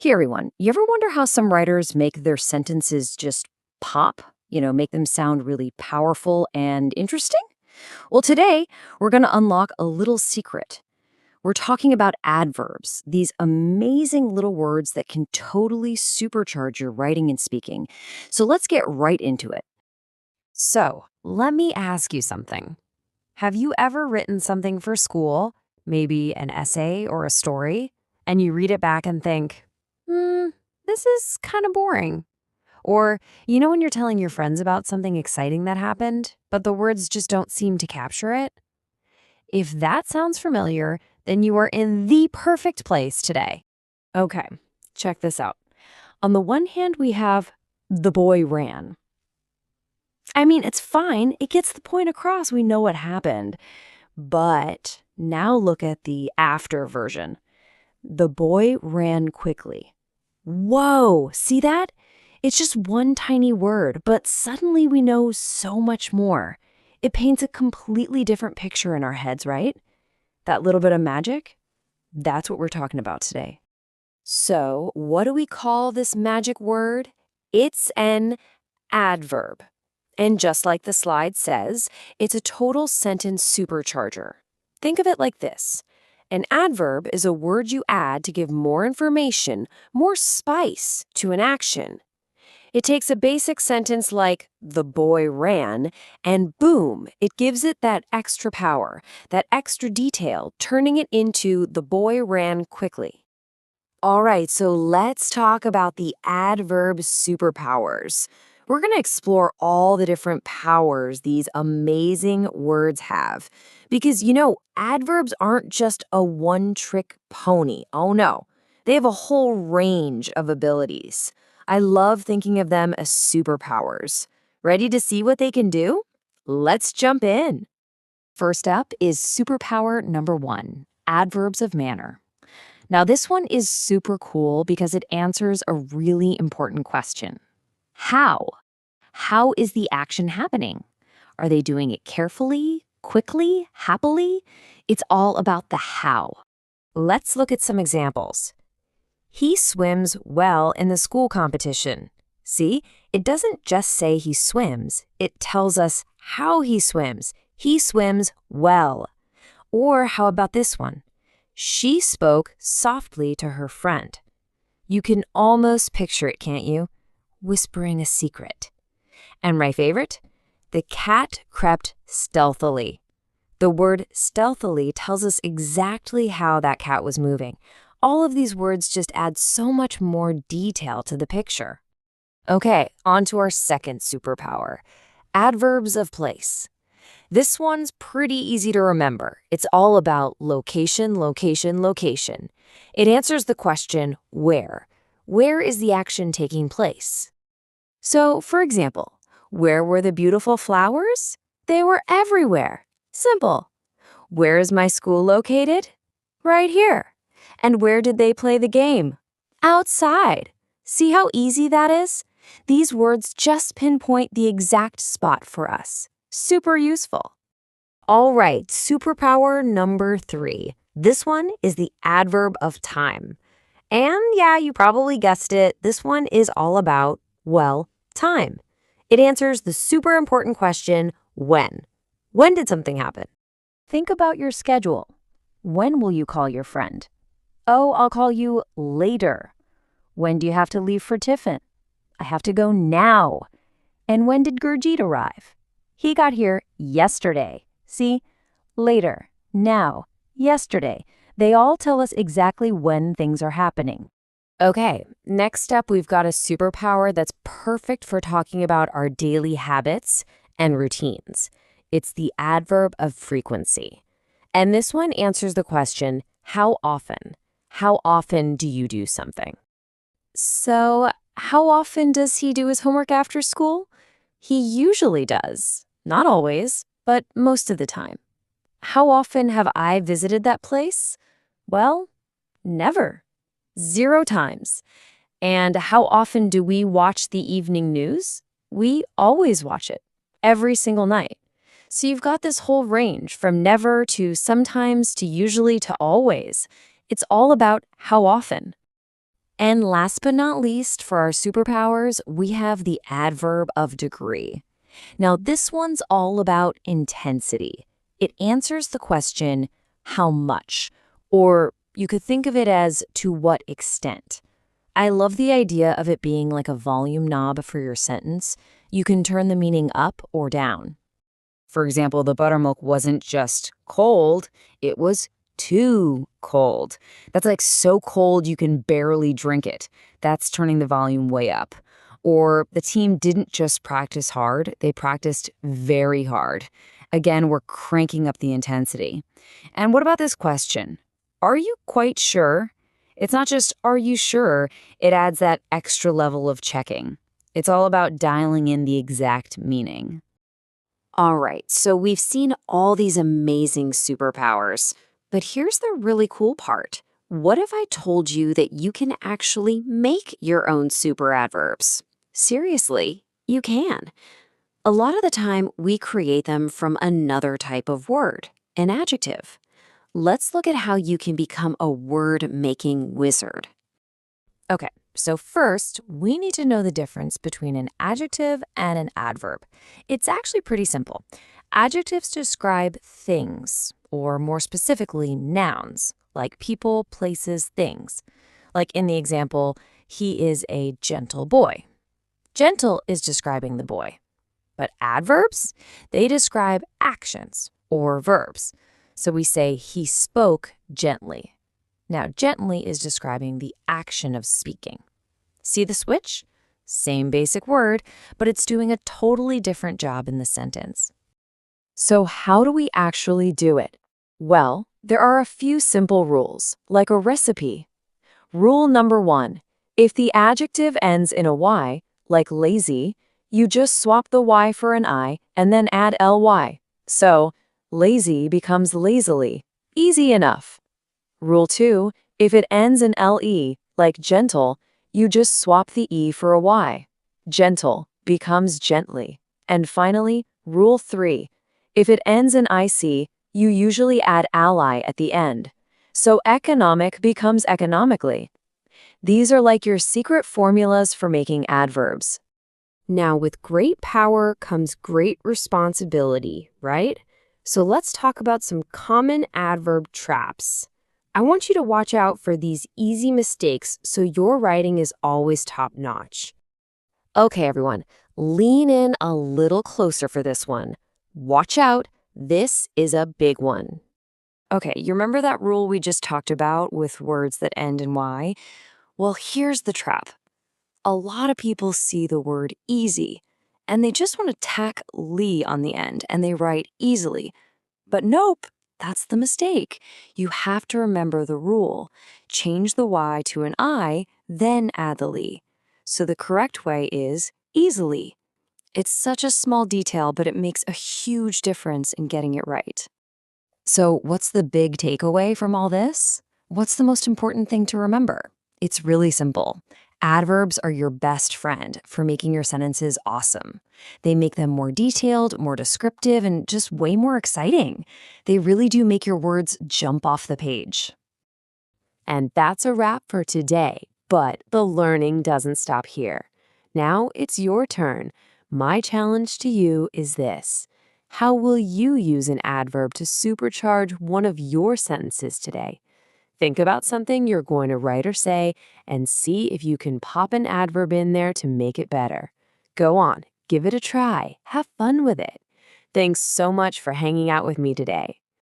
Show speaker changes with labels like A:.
A: Hey everyone, you ever wonder how some writers make their sentences just pop? Make them sound really powerful and interesting? Well, today we're going to unlock a little secret. We're talking about adverbs, these amazing little words that can totally supercharge your writing and speaking. So let's get right into it.
B: So, let me ask you something. Have you ever written something for school, maybe an essay or a story, and you read it back and think, this is kind of boring? Or, when you're telling your friends about something exciting that happened, but the words just don't seem to capture it? If that sounds familiar, then you are in the perfect place today.
A: Okay, check this out. On the one hand, we have the boy ran. I mean, it's fine. It gets the point across. We know what happened. But now look at the after version. The boy ran quickly. Whoa, see that? It's just one tiny word, but suddenly we know so much more. It paints a completely different picture in our heads, right? That little bit of magic? That's what we're talking about today. So, what do we call this magic word? It's an adverb. And just like the slide says, it's a total sentence supercharger. Think of it like this. An adverb is a word you add to give more information, more spice to an action. It takes a basic sentence like, the boy ran, and boom, it gives it that extra power, that extra detail, turning it into the boy ran quickly. All right, so let's talk about the adverb superpowers. We're going to explore all the different powers these amazing words have. Because, adverbs aren't just a one-trick pony. Oh, no. They have a whole range of abilities. I love thinking of them as superpowers. Ready to see what they can do? Let's jump in.
B: First up is superpower number 1, adverbs of manner. Now, this one is super cool because it answers a really important question. How? How is the action happening? Are they doing it carefully, quickly, happily? It's all about the how. Let's look at some examples. He swims well in the school competition. See, it doesn't just say he swims, it tells us how he swims. He swims well. Or how about this one? She spoke softly to her friend. You can almost picture it, can't you? Whispering a secret. And my favorite? The cat crept stealthily. The word stealthily tells us exactly how that cat was moving. All of these words just add so much more detail to the picture. Okay, on to our second superpower, adverbs of place. This one's pretty easy to remember. It's all about location, location, location. It answers the question, where? Where is the action taking place? So, for example, where were the beautiful flowers? They were everywhere. Simple. Where is my school located? Right here. And where did they play the game? Outside. See how easy that is? These words just pinpoint the exact spot for us. Super useful. All right, superpower number 3. This one is the adverb of time. And yeah, you probably guessed it. This one is all about, well, time. It answers the super important question, when? When did something happen? Think about your schedule. When will you call your friend? Oh, I'll call you later. When do you have to leave for tiffin? I have to go now. And when did Gurjeet arrive? He got here yesterday. See? Later, now, yesterday. They all tell us exactly when things are happening. Okay, next up, we've got a superpower that's perfect for talking about our daily habits and routines. It's the adverb of frequency. And this one answers the question, how often? How often do you do something? So, how often does he do his homework after school? He usually does. Not always, but most of the time. How often have I visited that place? Well, never. 0 times. And how often do we watch the evening news? We always watch it, every single night. So you've got this whole range from never to sometimes to usually to always. It's all about how often.
A: And last but not least, for our superpowers, we have the adverb of degree. Now, this one's all about intensity. It answers the question, how much? Or you could think of it as to what extent. I love the idea of it being like a volume knob for your sentence. You can turn the meaning up or down. For example, the buttermilk wasn't just cold, it was too cold. That's like so cold you can barely drink it. That's turning the volume way up. Or the team didn't just practice hard, they practiced very hard. Again, we're cranking up the intensity. And what about this question? Are you quite sure? It's not just, are you sure? It adds that extra level of checking. It's all about dialing in the exact meaning.
B: All right, so we've seen all these amazing superpowers, but here's the really cool part. What if I told you that you can actually make your own super adverbs? Seriously, you can. A lot of the time, we create them from another type of word, an adjective. Let's look at how you can become a word-making wizard.
A: Okay, so first, we need to know the difference between an adjective and an adverb. It's actually pretty simple. Adjectives describe things, or more specifically, nouns, like people, places, things. Like in the example, he is a gentle boy. Gentle is describing the boy. But adverbs, they describe actions, or verbs. So we say he spoke gently. Now, gently is describing the action of speaking. See the switch? Same basic word, but it's doing a totally different job in the sentence. So how do we actually do it? Well, there are a few simple rules, like a recipe. Rule number 1, if the adjective ends in a Y, like lazy, you just swap the Y for an I and then add ly. So, lazy becomes lazily. Easy enough. Rule 2, if it ends in le, like gentle, you just swap the e for a y. Gentle becomes gently. And finally, Rule 3, if it ends in ic, you usually add ally at the end. So economic becomes economically. These are like your secret formulas for making adverbs.
B: Now, with great power comes great responsibility, right? So let's talk about some common adverb traps. I want you to watch out for these easy mistakes so your writing is always top-notch. Okay, everyone, lean in a little closer for this one. Watch out, this is a big one. Okay, you remember that rule we just talked about with words that end in Y? Well, here's the trap. A lot of people see the word easy, and they just want to tack ly on the end, and they write easily. But nope, that's the mistake. You have to remember the rule. Change the Y to an I, then add the ly. So the correct way is easily. It's such a small detail, but it makes a huge difference in getting it right. So what's the big takeaway from all this? What's the most important thing to remember? It's really simple. Adverbs are your best friend for making your sentences awesome. They make them more detailed, more descriptive, and just way more exciting. They really do make your words jump off the page. And that's a wrap for today, but the learning doesn't stop here. Now it's your turn. My challenge to you is this. How will you use an adverb to supercharge one of your sentences today? Think about something you're going to write or say and see if you can pop an adverb in there to make it better. Go on, give it a try. Have fun with it. Thanks so much for hanging out with me today.